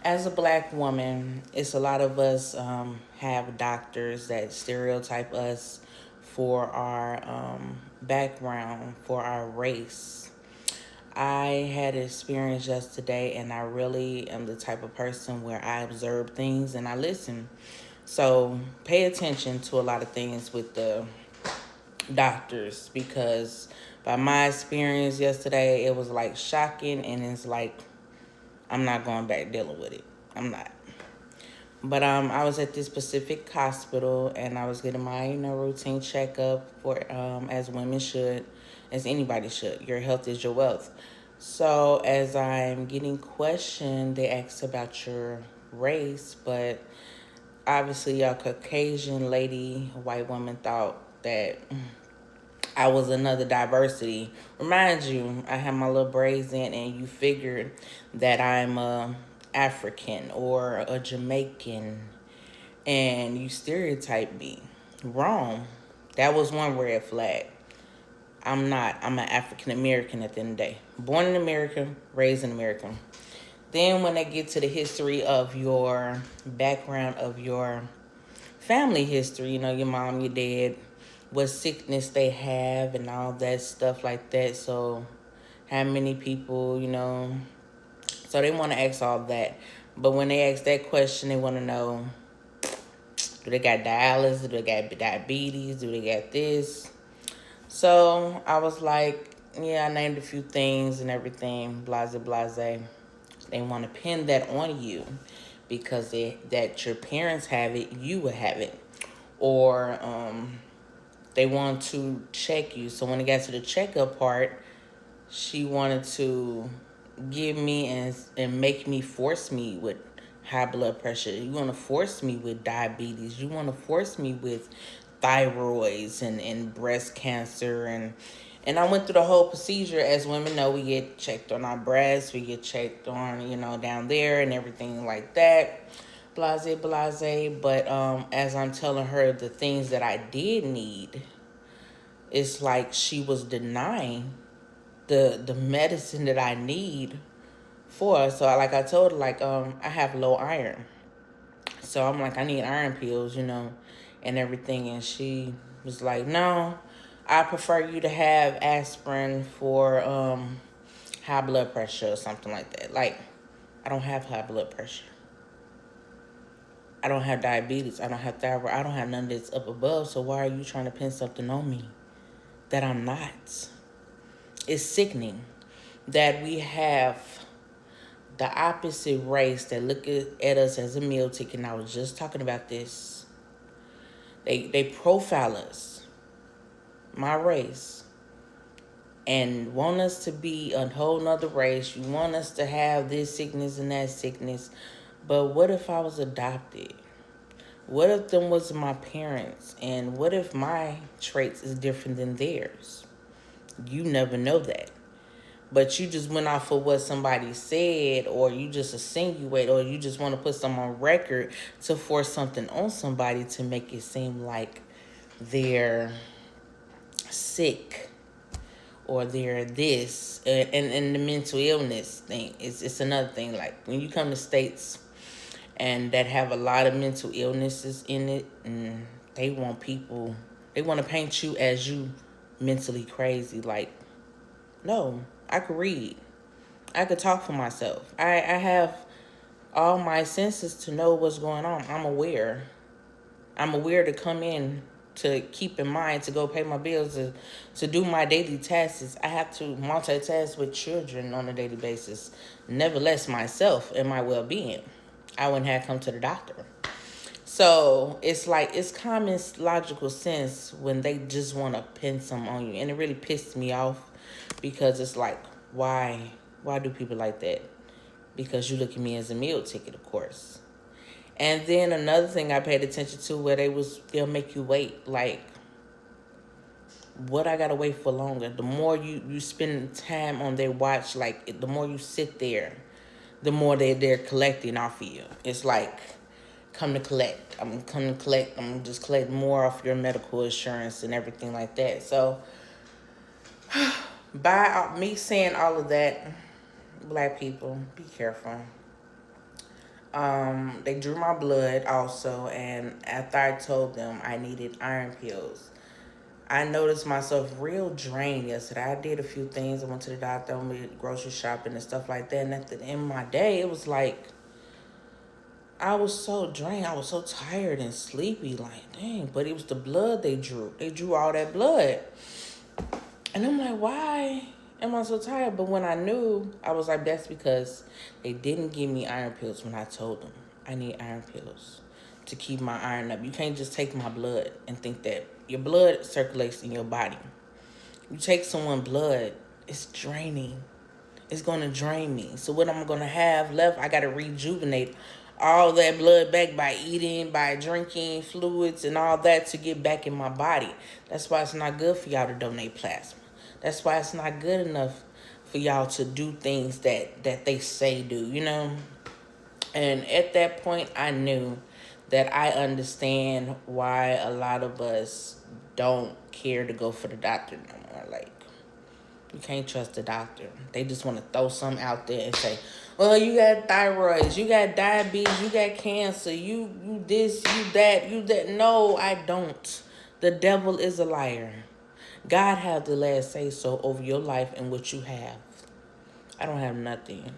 As a black woman, it's a lot of us have doctors that stereotype us for our background, for our race. I had an experience yesterday, and I really am the type of person where I observe things and I listen. So pay attention to a lot of things with the doctors because by my experience yesterday, it was like shocking, and it's like I'm not going back dealing with it. I'm not. But I was at this specific hospital and I was getting my routine checkup for as women should, as anybody should. Your health is your wealth. So as I'm getting questioned, they asked about your race, but obviously a Caucasian lady, a white woman, thought that I was another diversity. Remind you, I have my little braids in, and you figured that I'm a African or a Jamaican, and you stereotype me. Wrong. That was one red flag. I'm not. I'm an African American at the end of the day. Born in America, raised in America. Then when they get to the history of your background, of your family history, your mom, your dad, what sickness they have, and all that stuff like that. So, how many people. So, they want to ask all that. But when they ask that question, they want to know, do they got dialysis? Do they got diabetes? Do they got this? So, I was like, yeah, I named a few things and everything, blase, blase. They want to pin that on you because that your parents have it, you will have it. Or, they want to check you. So when it got to the checkup part, she wanted to give me and make me force me with high blood pressure. You want to force me with diabetes. You want to force me with thyroids and breast cancer and I went through the whole procedure. As women know, we get checked on our breasts, we get checked on, down there and everything like that. Blase, blase. But as I'm telling her the things that I did need, it's like she was denying the medicine that I need for her. So like I told her, like I have low iron. So I'm like, I need iron pills, and everything. And she was like, no, I prefer you to have aspirin for high blood pressure or something like that. Like, I don't have high blood pressure. I don't have diabetes. I don't have thyroid. I don't have none of this up above. So why are you trying to pin something on me that I'm not? It's sickening that we have the opposite race that look at us as a meal ticket. And I was just talking about this. They profile us, my race, and want us to be a whole nother race. You want us to have this sickness and that sickness. But what if I was adopted? What if them was my parents? And what if my traits is different than theirs? You never know that. But you just went off of what somebody said, or you just insinuate, or you just want to put some on record to force something on somebody to make it seem like they're sick or they're this. And the mental illness thing it's another thing. Like when you come to states and that have a lot of mental illnesses in it, and they want to paint you as you mentally crazy. Like, no, I could read. I could talk for myself. I have all my senses to know what's going on. I'm aware. I'm aware to come in, to keep in mind, to go pay my bills, to do my daily tasks. I have to multitask with children on a daily basis. Nevertheless, myself and my well-being. I wouldn't have come to the doctor. So it's like, it's common logical sense when they just want to pin some on you. And it really pissed me off because it's like, why? Why do people like that? Because you look at me as a meal ticket, of course. And then another thing I paid attention to where they'll make you wait. Like, what I gotta wait for longer? The more you spend time on their watch, like the more you sit there, the more they're collecting off of you. It's like, come to collect. I'm coming to collect. I'm just collect more off your medical insurance and everything like that. So by me saying all of that, black people, be careful. They drew my blood also, and after I told them I needed iron pills, I noticed myself real drained yesterday. I did a few things. I went to the doctor, I went grocery shopping and stuff like that. And at the end of my day, it was like I was so drained. I was so tired and sleepy. Like, dang, but it was the blood they drew. They drew all that blood. And I'm like, why am I so tired? But when I knew, I was like, that's because they didn't give me iron pills when I told them I need iron pills to keep my iron up. You can't just take my blood and think that your blood circulates in your body. You take someone's blood, it's draining. It's going to drain me. So what I'm going to have left, I got to rejuvenate all that blood back by eating, by drinking fluids and all that to get back in my body. That's why it's not good for y'all to donate plasma. That's why it's not good enough for y'all to do things that they say do, you know? And at that point, I knew that I understand why a lot of us don't care to go for the doctor no more. Like, you can't trust the doctor. They just want to throw something out there and say, well, you got thyroids, you got diabetes, you got cancer, you this, you that, you that. No, I don't. The devil is a liar. God have the last say so over your life and what you have. I don't have nothing.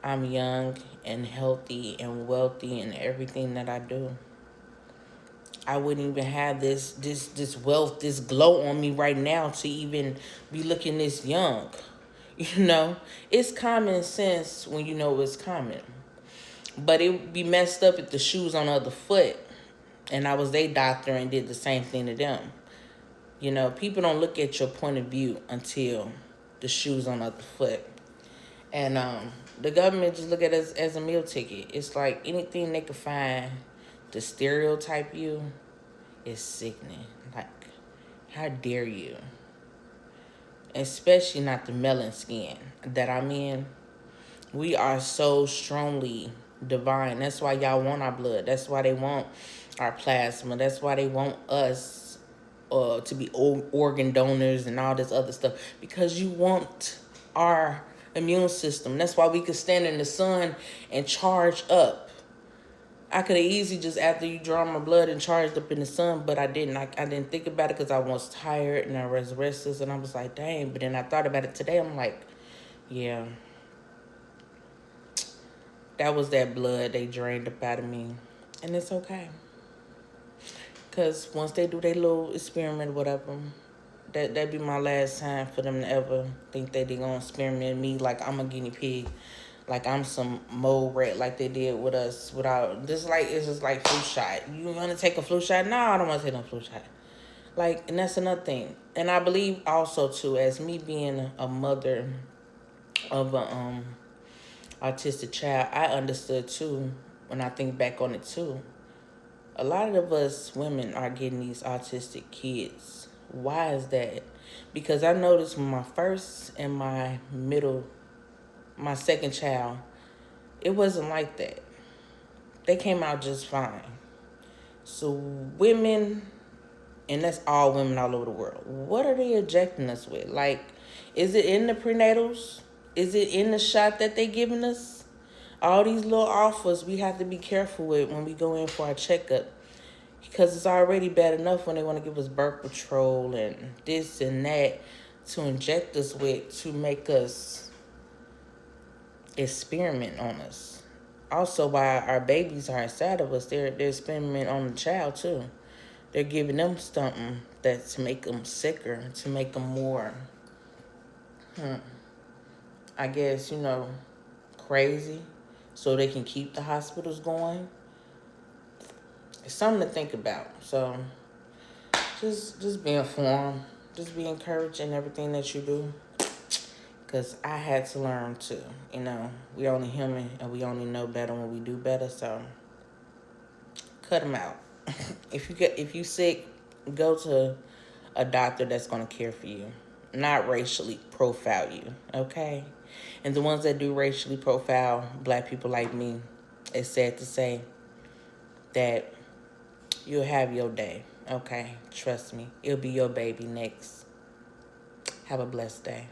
I'm young and healthy and wealthy in everything that I do. I wouldn't even have this wealth, this glow on me right now to even be looking this young. You know, it's common sense when you know it's common. But it would be messed up if the shoes on the other foot and I was their doctor and did the same thing to them. You know, people don't look at your point of view until the shoes on the other foot. And the government just look at us as a meal ticket. It's like anything they could find to stereotype you is sickening. Like, how dare you? Especially not the melon skin that I'm in. We are so strongly divine. That's why y'all want our blood. That's why they want our plasma. That's why they want us to be organ donors and all this other stuff. Because you want our immune system. That's why we could stand in the sun and charge up. I could have easily just after you draw my blood and charged up in the sun, but I didn't. I didn't think about it because I was tired and I was restless, and I was like, dang. But then I thought about it today. I'm like, yeah, that was that blood they drained up out of me, and it's okay. Cause once they do their little experiment, whatever, that be my last time for them to ever think that they gonna experiment me like I'm a guinea pig. Like I'm some mole rat, like they did with us. Without this, like it's just like flu shot. You want to take a flu shot? No, I don't want to take no flu shot. Like, and that's another thing. And I believe also too, as me being a mother of a autistic child, I understood too when I think back on it too. A lot of us women are getting these autistic kids. Why is that? Because I noticed when my first and my second child, it wasn't like that. They came out just fine. So women, and that's all women all over the world, what are they injecting us with? Like, is it in the prenatals? Is it in the shot that they giving us? All these little offers we have to be careful with when we go in for our checkup. Because it's already bad enough when they want to give us birth control and this and that to inject us with to make us experiment on us. Also, while our babies are inside of us, they're experimenting on the child too. They're giving them something that to make them sicker, to make them more, I guess, crazy, so they can keep the hospitals going. It's something to think about. So just be informed. Just be encouraged in everything that you do. Because I had to learn to, we only human and we only know better when we do better. So cut them out. If you sick, go to a doctor that's going to care for you, not racially profile you, okay? And the ones that do racially profile black people like me, it's sad to say that you'll have your day, okay? Trust me. It'll be your baby next. Have a blessed day.